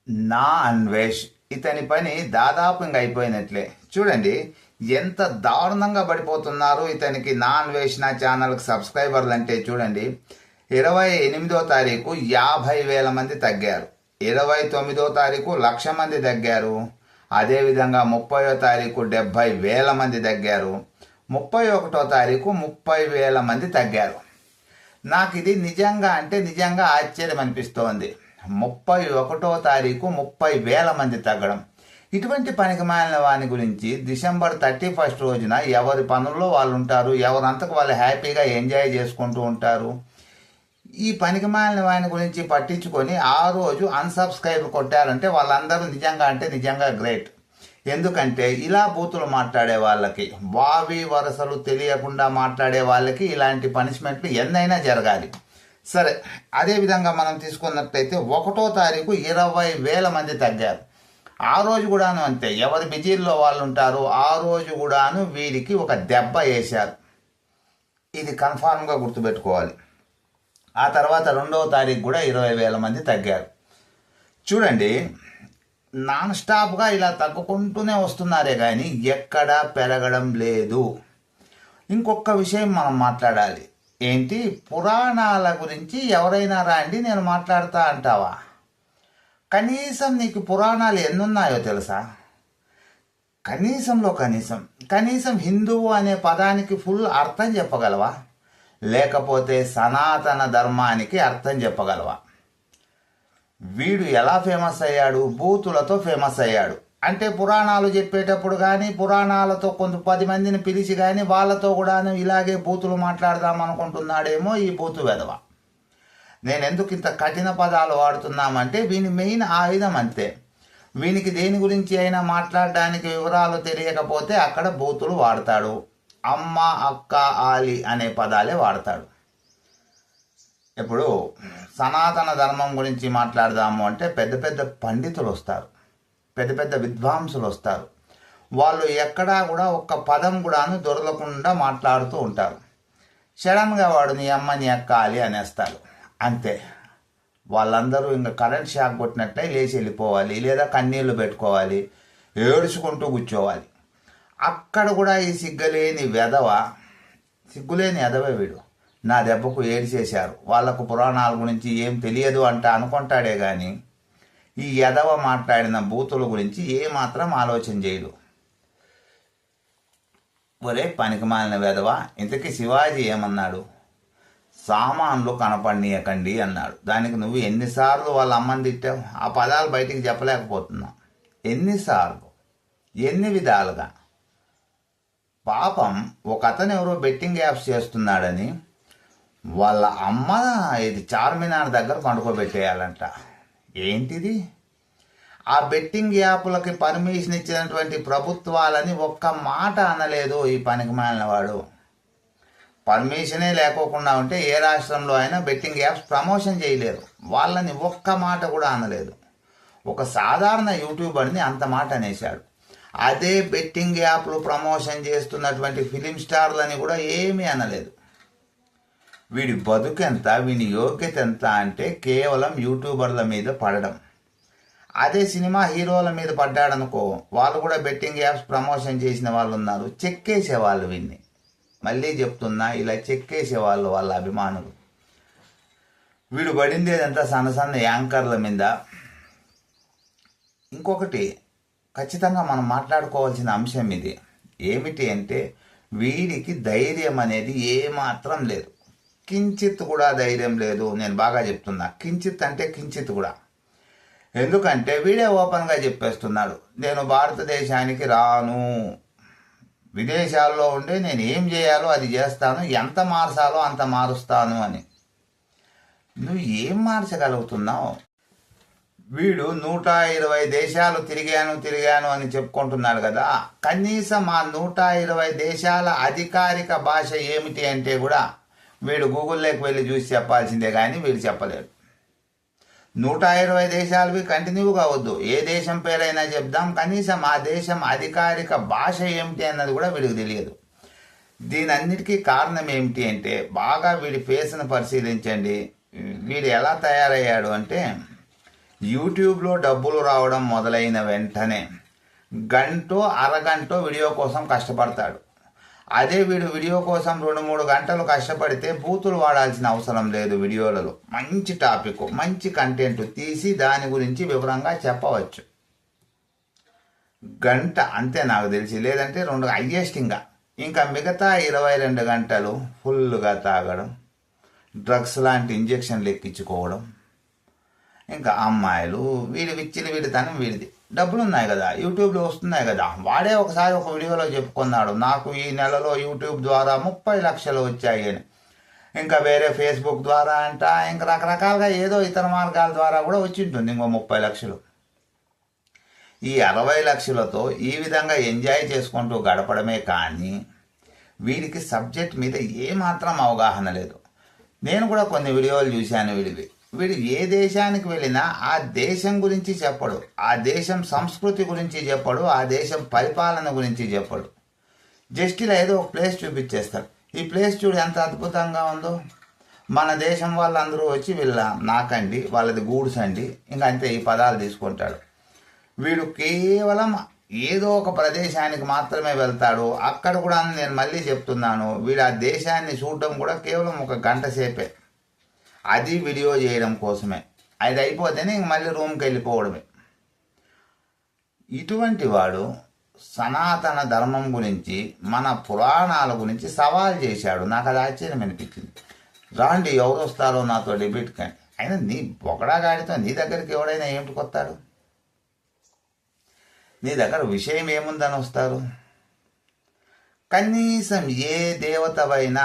నా అన్వేష్ ఇతని పని దాదాపు ఇంక అయిపోయినట్లే. చూడండి ఎంత దారుణంగా పడిపోతున్నారు. ఇతనికి నా అన్వేష్ నా ఛానల్కి సబ్స్క్రైబర్లు అంటే చూడండి, 28వ తారీఖు 50,000 మంది తగ్గారు, 29వ తారీఖు 1,00,000 మంది తగ్గారు, అదేవిధంగా 30వ తారీఖు 70,000 మంది తగ్గారు, 31వ తారీఖు 30,000 మంది తగ్గారు. నాకు ఇది నిజంగా అంటే నిజంగా ఆశ్చర్యం అనిపిస్తోంది. 31వ తారీఖు 30,000 మంది తగ్గడం. ఇటువంటి పనికిమాలిన వాని గురించి డిసెంబర్ 31 రోజున ఎవరి పనుల్లో వాళ్ళు ఉంటారు, ఎవరంతకు వాళ్ళు హ్యాపీగా ఎంజాయ్ చేసుకుంటూ ఉంటారు. ఈ పనికిమాలిన వాని గురించి పట్టించుకొని ఆ రోజు అన్సబ్స్క్రైబ్ కొట్టారంటే వాళ్ళందరూ నిజంగా అంటే నిజంగా గ్రేట్. ఎందుకంటే ఇలా బూతులు మాట్లాడే వాళ్ళకి, వావి వరసలు తెలియకుండా మాట్లాడే వాళ్ళకి ఇలాంటి పనిష్మెంట్లు ఎన్నైనా జరగాలి. సరే, అదేవిధంగా మనం తీసుకున్నట్లయితే 1వ తారీఖు 20,000 మంది తగ్గారు. ఆ రోజు కూడాను అంతే, ఎవరి బిజీల్లో వాళ్ళు ఉంటారు. ఆ రోజు కూడాను వీరికి ఒక దెబ్బ వేశారు. ఇది కన్ఫామ్గా గుర్తుపెట్టుకోవాలి. ఆ తర్వాత 2వ తారీఖు కూడా 20,000 మంది తగ్గారు. చూడండి, నాన్ స్టాప్గా ఇలా తగ్గుకుంటూనే వస్తున్నారే కానీ ఎక్కడా పెరగడం లేదు. ఇంకొక విషయం మనం మాట్లాడాలి. ఏంటి, పురాణాల గురించి ఎవరైనా రాండి నేను మాట్లాడతా అంటావా? కనీసం నీకు పురాణాలు ఎన్నున్నాయో తెలుసా? కనీసం హిందువు అనే పదానికి ఫుల్ అర్థం చెప్పగలవా? లేకపోతే సనాతన ధర్మానికి అర్థం చెప్పగలవా? వీడు ఎలా ఫేమస్ అయ్యాడు? బూతులతో ఫేమస్ అయ్యాడు. అంటే పురాణాలు చెప్పేటప్పుడు కానీ, పురాణాలతో 10 మందిని పిలిచి కానీ వాళ్ళతో కూడాను ఇలాగే బూతులు మాట్లాడదాం అనుకుంటున్నాడేమో ఈ బూతు వెధవ. నేను ఎందుకు ఇంత కఠిన పదాలు వాడుతున్నామంటే వీని మెయిన్ ఆయుధం అంతే. వీనికి దేని గురించి అయినా మాట్లాడడానికి వివరాలు తెలియకపోతే అక్కడ బూతులు వాడతాడు. అమ్మ, అక్క, ఆలి అనే పదాలే వాడతాడు. ఇప్పుడు సనాతన ధర్మం గురించి మాట్లాడదాము అంటే పెద్ద పెద్ద పండితులు వస్తారు, పెద్ద పెద్ద విద్వాంసులు వస్తారు. వాళ్ళు ఎక్కడా కూడా ఒక్క పదం కూడాను దొరకకుండా మాట్లాడుతూ ఉంటారు. సడన్గా వాడు నీ అమ్మ నీ అక్క ఆలి అనేస్తారు. అంతే, వాళ్ళందరూ ఇంకా కరెంట్ షాక్ కొట్టినట్లే లేచి వెళ్ళిపోవాలి, లేదా కన్నీళ్లు పెట్టుకోవాలి, ఏడుచుకుంటూ కూర్చోవాలి. అక్కడ కూడా ఈ సిగ్గులేని ఎదవ వీడు నా దెబ్బకు ఏడిచేశారు, వాళ్లకు పురాణాల గురించి ఏం తెలియదు అంట అనుకుంటాడే కానీ ఈ ఎదవ మాట్లాడిన బూతుల గురించి ఏమాత్రం ఆలోచన చేయడు. ఒరే పనికిమాలిన వెధవ, ఇంతకీ శివాజీ ఏమన్నాడు? సామాన్లు కనపడనీయకండి అన్నాడు. దానికి నువ్వు ఎన్నిసార్లు వాళ్ళ అమ్మని తిట్టావు? ఆ పదాలు బయటికి చెప్పలేకపోతున్నావు. ఎన్నిసార్లు, ఎన్ని విధాలుగా? పాపం ఒక అతను ఎవరో బెట్టింగ్ యాప్స్ చేస్తున్నాడని వాళ్ళ అమ్మ ఇది చార్మినార్ దగ్గర పండుకోబెట్టేయాలంట. ఏంటిది? ఆ బెట్టింగ్ యాప్లకి పర్మిషన్ ఇచ్చినటువంటి ప్రభుత్వాలని ఒక్క మాట అనలేదు ఈ పనికిమాలిన వాడు. పర్మిషనే లేకోకుండా ఉంటే ఏ రాష్ట్రంలో అయినా బెట్టింగ్ యాప్స్ ప్రమోషన్ చేయలేరు. వాళ్ళని ఒక్క మాట కూడా అనలేదు. ఒక సాధారణ యూట్యూబర్ని అంత మాట అనేశాడు. అదే బెట్టింగ్ యాప్లు ప్రమోషన్ చేస్తున్నటువంటి ఫిలిం స్టార్లని కూడా ఏమీ అనలేదు. వీడి బతుకెంత, వీని యోగ్యత ఎంత అంటే కేవలం యూట్యూబర్ల మీద పడడం. అదే సినిమా హీరోల మీద పడ్డాడనుకో, వాళ్ళు కూడా బెట్టింగ్ యాప్స్ ప్రమోషన్ చేసిన వాళ్ళు ఉన్నారు, చెక్కేసేవాళ్ళు వీడిని. మళ్ళీ చెప్తున్నా, ఇలా చెక్కేసేవాళ్ళు వాళ్ళ అభిమానులు. వీడు పడింది ఏదంతా సన్న యాంకర్ల మీద. ఇంకొకటి ఖచ్చితంగా మనం మాట్లాడుకోవాల్సిన అంశం ఇది. ఏమిటి అంటే వీడికి ధైర్యం అనేది ఏమాత్రం లేదు, కించిత్ కూడా ధైర్యం లేదు. నేను బాగా చెప్తున్నా, కించిత్ అంటే కించిత్ కూడా. ఎందుకంటే వీడే ఓపెన్గా చెప్పేస్తున్నాడు, నేను భారతదేశానికి రాను, విదేశాల్లో ఉండి నేను ఏం చేయాలో అది చేస్తాను, ఎంత మార్చాలో అంత మారుస్తాను అని. నువ్వు ఏం మార్చగలుగుతున్నావు? వీడు 120 దేశాలు తిరిగాను అని చెప్పుకుంటున్నాడు కదా. కనీసం ఆ 120 దేశాల అధికారిక భాష ఏమిటి అంటే కూడా వీడు గూగుల్లోకి వెళ్ళి చూసి చెప్పాల్సిందే కానీ వీడు చెప్పలేడు. 120 దేశాలవి కంటిన్యూ కావద్దు, ఏ దేశం పేరైనా చెప్దాం, కనీసం ఆ దేశం అధికారిక భాష ఏమిటి అన్నది కూడా వీడికి తెలియదు. దీనన్నిటికీ కారణం ఏమిటి అంటే బాగా వీడి ఫేస్ను పరిశీలించండి. వీడు ఎలా తయారయ్యాడు అంటే యూట్యూబ్లో డబ్బులు రావడం మొదలైన వెంటనే గంటో అరగంటో వీడియో కోసం కష్టపడతాడు. అదే వీడియో కోసం 2-3 గంటలు కష్టపడితే బూతులు వాడాల్సిన అవసరం లేదు. వీడియోలలో మంచి టాపిక్, మంచి కంటెంట్ తీసి దాని గురించి వివరంగా చెప్పవచ్చు. గంట అంతే నాకు తెలిసి, లేదంటే 2 హైయెస్ట్. ఇంకా మిగతా 22 గంటలు ఫుల్గా తాగడం, డ్రగ్స్ లాంటి ఇంజెక్షన్లు ఎక్కించుకోవడం, ఇంకా అమ్మాయిలు, వీడి విచ్చిలి వీడితనం వీడిది. డబ్బులు ఉన్నాయి కదా, యూట్యూబ్లో వస్తున్నాయి కదా. వాడే ఒకసారి ఒక వీడియోలో చెప్పుకున్నాడు, నాకు ఈ నెలలో యూట్యూబ్ ద్వారా 30 లక్షలు వచ్చాయి అని. ఇంకా వేరే ఫేస్బుక్ ద్వారా అంట, ఇంకా రకరకాలుగా ఏదో ఇతర మార్గాల ద్వారా కూడా వచ్చి ఉంటుంది ఇంకో 30 లక్షలు. ఈ 60 లక్షలతో ఈ విధంగా ఎంజాయ్ చేసుకుంటూ గడపడమే కానీ వీడికి సబ్జెక్ట్ మీద ఏమాత్రం అవగాహన లేదు. నేను కూడా కొన్ని వీడియోలు చూశాను వీడు ఏ దేశానికి వెళ్ళినా ఆ దేశం గురించి చెప్పడు, ఆ దేశం సంస్కృతి గురించి చెప్పడు, ఆ దేశం పరిపాలన గురించి చెప్పడు. జస్ట్ ఇలా ఏదో ఒక ప్లేస్ చూపించేస్తాడు. ఈ ప్లేస్ చూడు ఎంత అద్భుతంగా ఉందో, మన దేశం వాళ్ళందరూ వచ్చి వీళ్ళ నాకండి, వాళ్ళది గూడ్స్ అండి, ఇంకా అంతే ఈ పదాలు తీసుకుంటాడు. వీడు కేవలం ఏదో ఒక ప్రదేశానికి మాత్రమే వెళ్తాడు. అక్కడ కూడా నేను మళ్ళీ చెప్తున్నాను, వీడు ఆ దేశాన్ని చూడడం కూడా కేవలం 1 గంట సేపే. అది వీడియో చేయడం కోసమే. అది అయిపోతేనే ఇంక మళ్ళీ రూమ్కి వెళ్ళిపోవడమే. ఇటువంటి వాడు సనాతన ధర్మం గురించి, మన పురాణాల గురించి సవాల్ చేశాడు. నాకు అది ఆశ్చర్యం అనిపించింది. రాండి ఎవరు వస్తారో నాతో డిబేట్ కానీ. అయినా నీ బొకడాగాడితో నీ దగ్గరికి ఎవడైనా ఏమిటి కొత్తాడు? నీ దగ్గర విషయం ఏముందని వస్తారు? కనీసం ఏ దేవతవైనా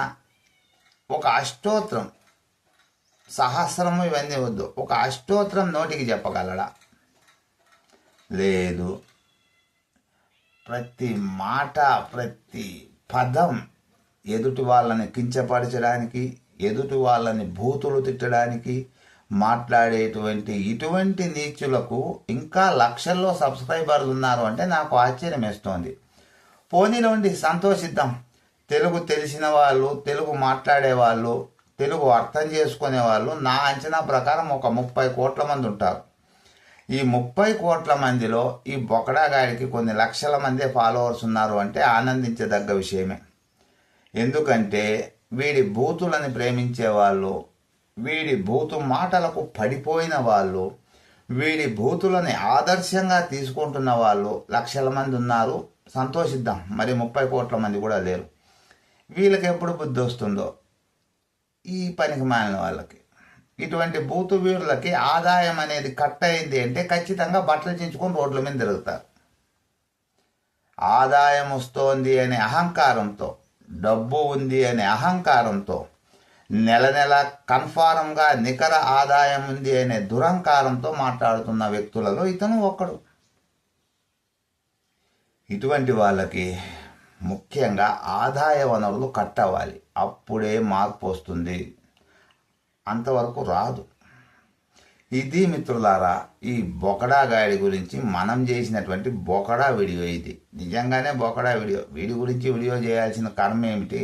ఒక అష్టోత్రం, సహస్రము ఇవన్నీ వద్దు, ఒక అష్టోత్రం నోటికి చెప్పగలడా? లేదు. ప్రతి మాట, ప్రతి పదం ఎదుటి వాళ్ళని కించపరచడానికి, ఎదుటి వాళ్ళని బూతులు తిట్టడానికి మాట్లాడేటువంటి ఇటువంటి నీచులకు ఇంకా లక్షల్లో సబ్స్క్రైబర్లు ఉన్నారు అంటే నాకు ఆశ్చర్యం వేస్తోంది. పోనీలోండి, సంతోషిద్దాం. తెలుగు తెలిసిన వాళ్ళు, తెలుగు మాట్లాడే వాళ్ళు, తెలుగు అర్థం చేసుకునే వాళ్ళు నా అంచనా ప్రకారం ఒక 30 కోట్ల మంది ఉంటారు. ఈ 30 కోట్ల మందిలో ఈ బొకడాగాడికి కొన్ని లక్షల మందే ఫాలోవర్స్ ఉన్నారు అంటే ఆనందించదగ్గ విషయమే. ఎందుకంటే వీడి బూతులని ప్రేమించే వాళ్ళు, వీడి బూతు మాటలకు పడిపోయిన వాళ్ళు, వీడి బూతులని ఆదర్శంగా తీసుకుంటున్న వాళ్ళు లక్షల మంది ఉన్నారు. సంతోషిద్దాం. మరి 30 కోట్ల మంది కూడా లేరు. వీళ్ళకి ఎప్పుడు బుద్ధి వస్తుందో ఈ పనికి మాలిన వాళ్ళకి, ఇటువంటి బూతు వీరులకి ఆదాయం అనేది కట్ అయింది అంటే ఖచ్చితంగా బట్టలు చించుకొని రోడ్ల మీద తిరుగుతారు. ఆదాయం వస్తోంది అనే అహంకారంతో, డబ్బు ఉంది అనే అహంకారంతో, నెల కన్ఫారంగా నికర ఆదాయం ఉంది అనే దురహంకారంతో మాట్లాడుతున్న వ్యక్తులలో ఇతను ఒక్కడు. ఇటువంటి వాళ్ళకి ముఖ్యంగా ఆదాయ వనరులు కట్ అవ్వాలి. అప్పుడే మార్పు వస్తుంది. అంతవరకు రాదు. ఇది మిత్రులారా ఈ బొకడా గాడి గురించి మనం చేసినటువంటి బొకడా వీడియో. ఇది నిజంగానే బొకడా వీడియో. వీడి గురించి వీడియో చేయాల్సిన కర్మ ఏమిటి?